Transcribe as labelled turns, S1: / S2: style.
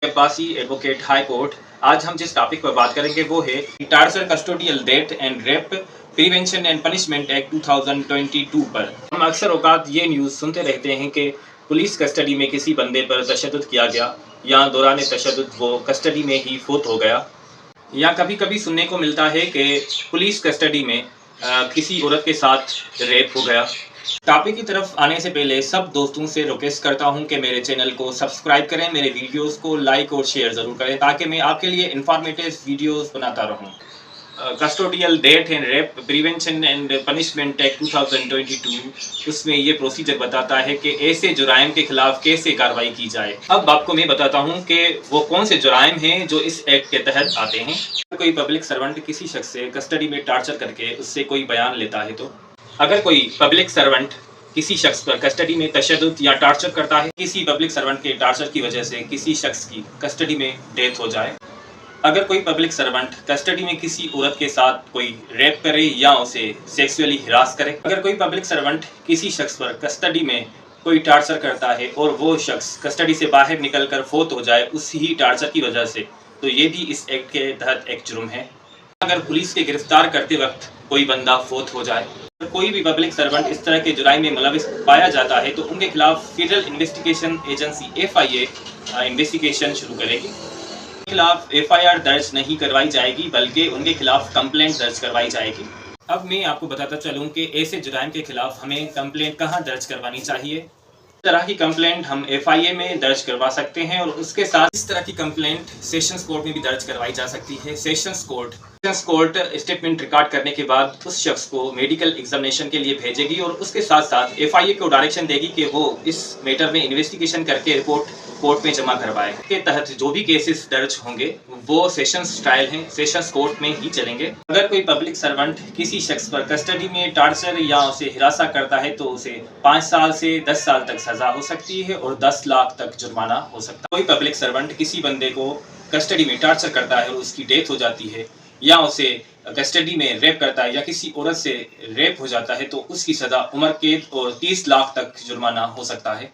S1: Abbasi advocate high court. आज हम जिस टॉपिक पर बात करेंगे वो है torture custodial death and rape prevention and punishment act 2022 पर। हम अक्सर औकात ये न्यूज़ सुनते रहते हैं कि पुलिस कस्टडी में किसी बंदे पर तशद्दुद किया गया या दौरान तशद्दुद वो कस्टडी में ही फौत हो गया, या कभी कभी सुनने को मिलता है कि पुलिस कस्टडी में किसी औरत के साथ रेप हो गया। टॉपिक की तरफ आने से पहले सब दोस्तों से रिक्वेस्ट करता हूं कि मेरे चैनल को सब्सक्राइब करें, मेरे वीडियोस को लाइक और शेयर ज़रूर करें ताकि मैं आपके लिए इंफॉर्मेटिव वीडियोस बनाता रहूं। Custodial death and rape prevention and punishment act 2022 उसमें ये प्रोसीजर बताता है कि ऐसे जुराइम के खिलाफ कैसे कार्रवाई की जाए। अब आपको मैं बताता हूं कि वो कौन से जुराइम हैं जो इस एक्ट के तहत आते हैं। कोई पब्लिक सर्वेंट किसी शख्स से कस्टडी में टार्चर करके उससे कोई बयान लेता है तो अगर कोई पब्लिक सर्वेंट किसी शख्स पर कस्टडी में तशद्दुद या टार्चर करता है, किसी पब्लिक सर्वेंट के टार्चर की वजह से किसी शख्स की कस्टडी में डेथ हो जाए, अगर कोई पब्लिक सर्वेंट कस्टडी में किसी औरत के साथ कोई रेप करे या उसे सेक्सुअली हिरास करे, अगर कोई पब्लिक सर्वेंट किसी शख्स पर कस्टडी में कोई टार्चर करता है और वो शख्स कस्टडी से बाहर निकलकर फौत हो जाए उसी ही टार्चर की वजह से, तो ये भी इस एक्ट के तहत एक जुर्म है। अगर पुलिस के गिरफ्तार करते वक्त कोई बंदा फौत हो जाए, कोई भी पब्लिक सर्वेंट इस तरह के जुराइम में मुलविस पाया जाता है तो उनके खिलाफ federal investigation agency FIA investigation शुरू करेगी। उनके खिलाफ FIR दर्ज नहीं करवाई जाएगी बल्कि उनके खिलाफ कंप्लेंट दर्ज करवाई जाएगी। अब मैं आपको बताता चलूं कि ऐसे जुराइम के खिलाफ हमें कंप्लेंट कहां दर्ज करवानी चाहिए। इस तरह की कंप्लेंट हम FIA में दर्ज करवा सकते हैं और उसके साथ इस तरह की कंप्लेंट सेशंस कोर्ट में भी दर्ज करवाई जा सकती है। सेशंस कोर्ट स्टेटमेंट रिकॉर्ड करने के बाद उस शख्स को मेडिकल एग्जामिनेशन के लिए भेजेगी और उसके साथ साथ FIA को डायरेक्शन देगी कि वो इस मैटर में इन्वेस्टिगेशन करके रिपोर्ट कोर्ट में जमा करवाए। के तहत जो भी केसेस दर्ज होंगे वो सेशंस ट्रायल हैं, सेशंस कोर्ट में ही चलेंगे। अगर कोई पब्लिक सर्वेंट किसी शख्स पर कस्टडी में टार्चर या उसे हिरासा करता है तो उसे 5 साल से 10 साल तक सजा हो सकती है और 10 लाख तक जुर्माना हो सकता है। कोई पब्लिक सर्वेंट किसी बंदे को कस्टडी में टार्चर करता है और उसकी डेथ हो जाती है या उसे कस्टडी में रेप करता है या किसी औरत से रेप हो जाता है तो उसकी सजा उम्र कैद और 30 लाख तक जुर्माना हो सकता है।